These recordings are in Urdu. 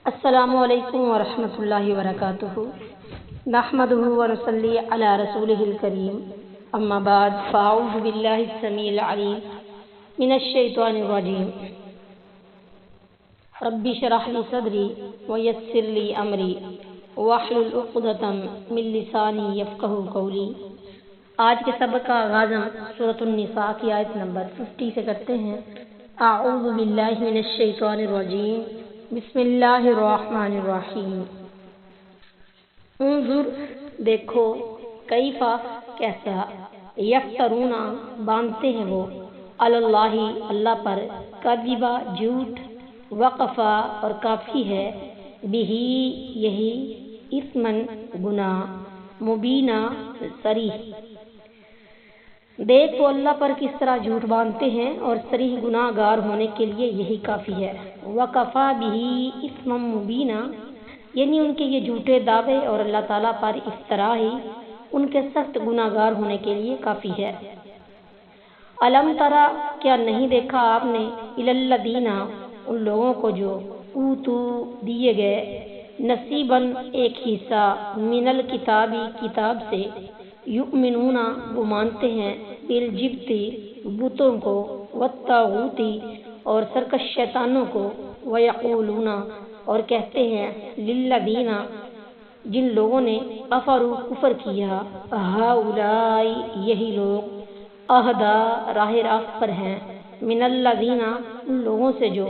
السلام علیکم ورحمۃ اللہ وبرکاتہ نحمده ونصلی علی رسوله الکریم اما بعد فاعوذ باللہ السمیع العلیم من الشیطان الرجیم رب اشرح لی صدری ویسر لی امری واحلل عقدۃ من لسانی یفقهوا قولی۔ آج کے سبق کا آغاز ہم سورۃ النساء کی آیت نمبر 50 سے کرتے ہیں۔ اعوذ باللہ من الشیطان الرجیم بسم اللہ الرحمن الرحیم۔ انظر دیکھو، کیفا کیسا، یفترون باندھتے ہیں وہ، علی اللہ اللہ پر، کذبا جھوٹ، وقفا اور کافی ہے، بہی یہی، اسمن گناہ، مبینہ صریح۔ دیکھ وہ اللہ پر کس طرح جھوٹ باندھتے ہیں اور صریح گناہ گار ہونے کے لیے یہی کافی ہے۔ وَكَفَى بِهِ اسما مبینہ، یعنی ان کے یہ جھوٹے دعوے اور اللہ تعالیٰ پر افطرا ہی ان کے سخت گناہ گار ہونے کے لیے کافی ہے۔ الم ترا، کیا نہیں دیکھا آپ نے، الی الذین، ان لوگوں کو جو اوتوا دیے گئے، نصیباً ایک حصہ، من الکتابی کتاب سے، یؤمنون وہ مانتے ہیں، بالجبت بتوں کو، والطاغوت اور سرکش شیطانوں کو، ویقولون اور کہتے ہیں، للذین جن لوگوں نے، کفروا کفر کیا، ہؤلاء یہی لوگ، اہدی راہ راست پر ہیں، من الذین ان لوگوں سے جو،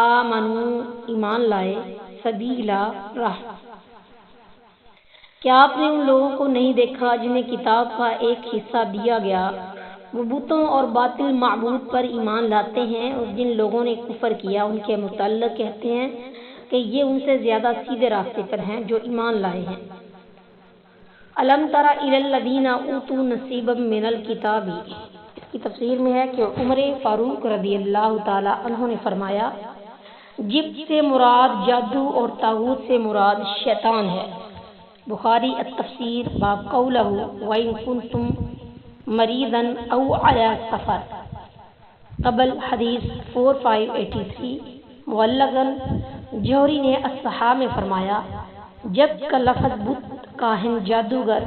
آمنوا ایمان لائے، سبیلا راہ۔ کیا آپ نے ان لوگوں کو نہیں دیکھا جنہیں کتاب کا ایک حصہ دیا گیا، وہ بتوں اور باطل معبود پر ایمان لاتے ہیں، اور جن لوگوں نے کفر کیا ان کے متعلق کہتے ہیں کہ یہ ان سے زیادہ سیدھے راستے پر ہیں جو ایمان لائے ہیں۔ الم تر الی الذین اوتوا نصیبا من الکتاب، اس کی تفسیر میں ہے کہ عمر فاروق رضی اللہ تعالی عنہ نے فرمایا، جبت سے مراد جادو اور طاغوت سے مراد شیطان ہے۔ بخاری التفسیر باب قولہ وَإِن كُنتُم مَرِيضًا أَوْ عَلَى سَفَرٍ قبل حدیث 4583۔ معلقاً جوہری نے الصحاح میں فرمایا، جب کا لفظ بت، کاہن، جادوگر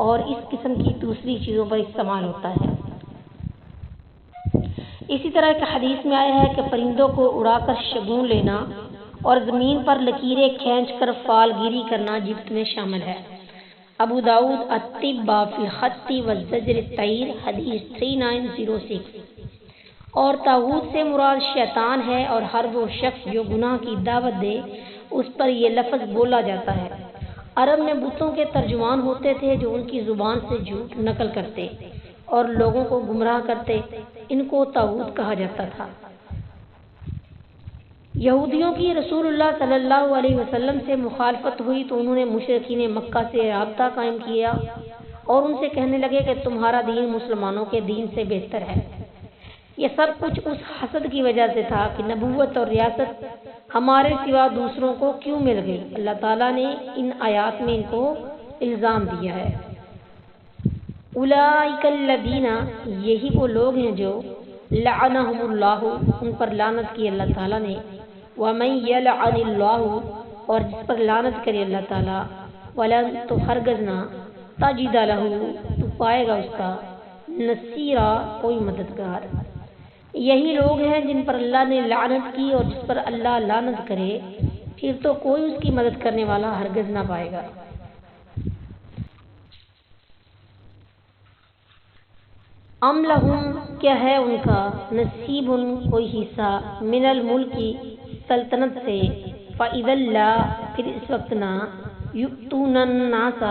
اور اس قسم کی دوسری چیزوں پر استعمال ہوتا ہے۔ اسی طرح ایک حدیث میں آیا ہے کہ پرندوں کو اڑا کر شگون لینا اور زمین پر لکیریں کھینچ کر فال گیری کرنا جبت میں شامل ہے۔ ابو داؤد الطب فی الخط والزجر الطیر حدیث 3906۔ اور طاغوت سے مراد شیطان ہے، اور ہر وہ شخص جو گناہ کی دعوت دے اس پر یہ لفظ بولا جاتا ہے۔ عرب میں بتوں کے ترجمان ہوتے تھے جو ان کی زبان سے جھوٹ نقل کرتے اور لوگوں کو گمراہ کرتے، ان کو طاغوت کہا جاتا تھا۔ یہودیوں کی رسول اللہ صلی اللہ علیہ وسلم سے مخالفت ہوئی تو انہوں نے مشرکین مکہ سے رابطہ قائم کیا اور ان سے کہنے لگے کہ تمہارا دین مسلمانوں کے دین سے بہتر ہے۔ یہ سب کچھ اس حسد کی وجہ سے تھا کہ نبوت اور ریاست ہمارے سوا دوسروں کو کیوں مل گئی۔ اللہ تعالیٰ نے ان آیات میں ان کو الزام دیا ہے۔ اولئک الذین، یہی وہ لوگ ہیں جو، لعنہم اللہ، ان پر لعنت کی اللہ تعالیٰ نے، ومن یلعن اللہ، اور جس پر لعنت کرے اللہ تعالیٰ، ولن تو ہرگز نہ، تجد لہ تو پائے گا اس کا، نصیرا کوئی مددگار۔ یہی لوگ ہیں جن پر اللہ نے لعنت کی، اور جس پر اللہ لعنت کرے پھر تو کوئی اس کی مدد کرنے والا ہرگز نہ پائے گا۔ ام لہم، کیا ہے ان کا، نصیب کوئی حصہ، من الملک سلطنت سے، فاذا لا، پھر اس وقت نہ، یؤتون الناس،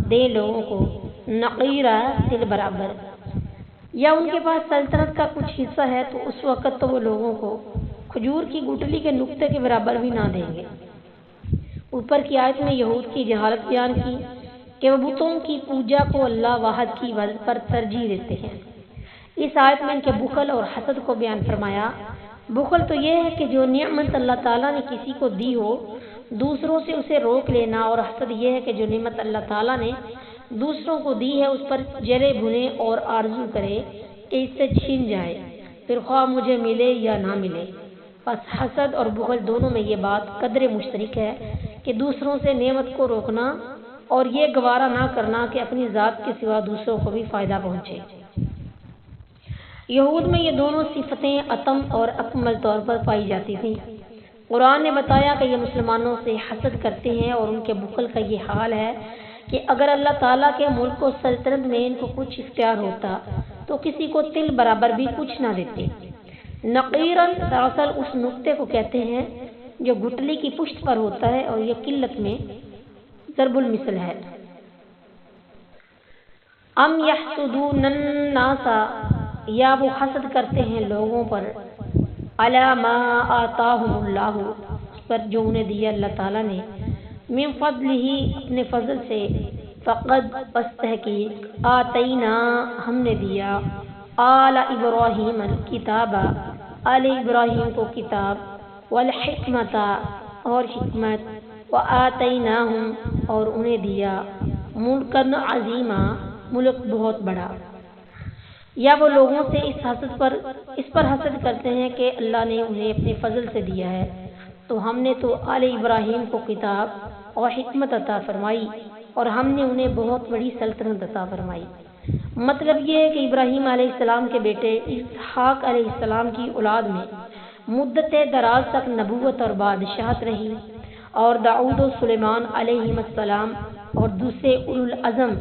دے لوگوں کو، نقیرا تل برابر، یا ان کے پاس سلطنت کا کچھ حصہ ہے تو اس وقت تو وہ لوگوں کو کھجور کی گٹلی کے نقطے کے برابر بھی نہ دیں گے۔ اوپر کی آیت میں یہود کی جہالت بیان کی کہ وہ بتوں کی پوجا کو اللہ واحد کی وجہ پر ترجیح دیتے ہیں۔ اس آیت میں ان کے بخل اور حسد کو بیان فرمایا۔ بخل تو یہ ہے کہ جو نعمت اللہ تعالیٰ نے کسی کو دی ہو دوسروں سے اسے روک لینا، اور حسد یہ ہے کہ جو نعمت اللہ تعالیٰ نے دوسروں کو دی ہے اس پر جلے بھنے اور آرزو کرے کہ اس سے چھین جائے، پھر خواہ مجھے ملے یا نہ ملے۔ پس حسد اور بغل دونوں میں یہ بات قدر مشترک ہے کہ دوسروں سے نعمت کو روکنا اور یہ گوارا نہ کرنا کہ اپنی ذات کے سوا دوسروں کو بھی فائدہ پہنچے۔ یہود میں یہ دونوں صفتیں اتم اور اکمل طور پر پائی جاتی تھیں۔ قرآن نے بتایا کہ یہ مسلمانوں سے حسد کرتے ہیں اور ان کے بخل کا یہ حال ہے کہ اگر اللہ تعالیٰ کے ملک و سلطنت میں ان کو کچھ اختیار ہوتا تو کسی کو تل برابر بھی کچھ نہ دیتے۔ نقیراً دراصل اس نقطے کو کہتے ہیں جو گٹلی کی پشت پر ہوتا ہے اور یہ قلت میں ضرب المثل ہے۔ ام یحسدون الناس، یا وہ حسد کرتے ہیں لوگوں پر، علی ما آتاہم اللہ، اس پر جو انہیں دیا اللہ تعالیٰ نے، من فضلہ، اپنے فضل سے، فقد، پس تحقیق، آتینا، ہم نے دیا، آل ابراہیم الکتاب، آل ابراہیم کو کتاب، والحکمت، اور حکمت، وآتیناہم، اور انہیں دیا، ملکن عظیما، ملک بہت بڑا۔ یا وہ لوگوں سے اس پر حسد کرتے ہیں کہ اللہ نے انہیں اپنے فضل سے دیا ہے تو ہم نے تو آل ابراہیم کو کتاب اور حکمت عطا فرمائی اور ہم نے انہیں بہت بڑی سلطنت عطا فرمائی۔ مطلب یہ ہے کہ ابراہیم علیہ السلام کے بیٹے اسحاق علیہ السلام کی اولاد میں مدت دراز تک نبوت اور بادشاہت رہی، اور داؤد و سلیمان علیہ السلام اور دوسرے اولو العزم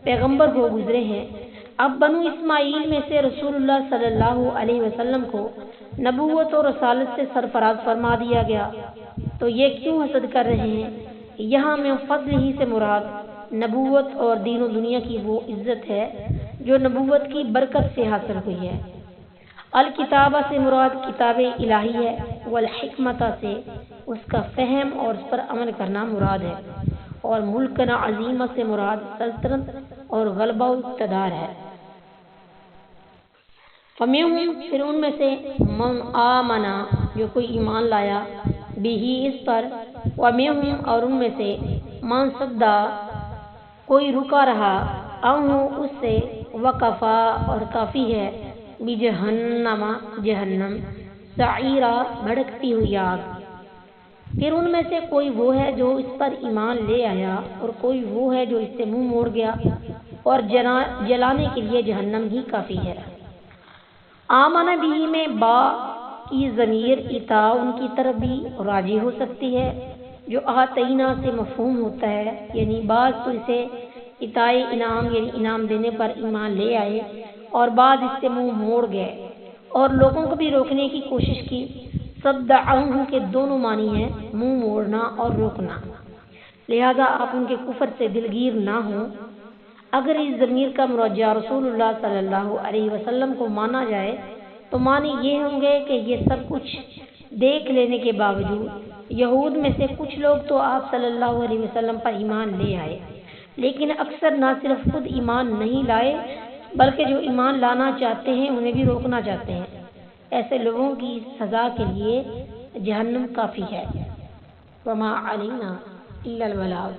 پیغمبر ہو گزرے ہیں۔ اب بنو اسماعیل میں سے رسول اللہ صلی اللہ علیہ وسلم کو نبوت اور رسالت سے سرفراز فرما دیا گیا، تو یہ کیوں حسد کر رہے ہیں؟ یہاں میں فضل ہی سے مراد نبوت اور دین و دنیا کی وہ عزت ہے جو نبوت کی برکت سے حاصل ہوئی ہے۔ الکتابہ سے مراد کتاب الہی ہے، والحکمت سے اس کا فہم اور اس پر عمل کرنا مراد ہے، اور ملکنا عظیمہ سے مراد سلطنت اور غلبہ و اقتدار ہے۔ فَمِنْهُمْ، پھر ان میں سے، من آمنا، جو کوئی ایمان لایا، بھی اس پر، وَمِنْهُمْ، اور ان میں سے، من صدا، کوئی رکا رہا، عنہ، اس سے، وکفا، اور کافی ہے، بجہنم، جہنم، سعیرا، بھڑکتی ہوئی آگ۔ پھر ان میں سے کوئی وہ ہے جو اس پر ایمان لے آیا اور کوئی وہ ہے جو اس سے منہ موڑ گیا، اور جلانے کے لیے جہنم ہی کافی ہے۔ آمن بھی میں با کی ضمیر اطاع ان کی طرف بھی راجی ہو سکتی ہے، جو آتینا سے مفہوم ہوتا ہے، یعنی بعض تو اسے اطاع انعام یعنی انعام دینے پر ایمان لے آئے اور بعض اس سے منہ موڑ گئے اور لوگوں کو بھی روکنے کی کوشش کی۔ صدعوہ کے دونوں معنی ہیں، منہ موڑنا اور روکنا، لہذا آپ ان کے کفر سے دلگیر نہ ہوں۔ اگر اس ضمیر کا مرجع رسول اللہ صلی اللہ علیہ وسلم کو مانا جائے تو معنی یہ ہوں گے کہ یہ سب کچھ دیکھ لینے کے باوجود یہود میں سے کچھ لوگ تو آپ صلی اللہ علیہ وسلم پر ایمان لے آئے، لیکن اکثر نہ صرف خود ایمان نہیں لائے بلکہ جو ایمان لانا چاہتے ہیں انہیں بھی روکنا چاہتے ہیں۔ ایسے لوگوں کی سزا کے لیے جہنم کافی ہے۔ وما علینا الا البلاغ۔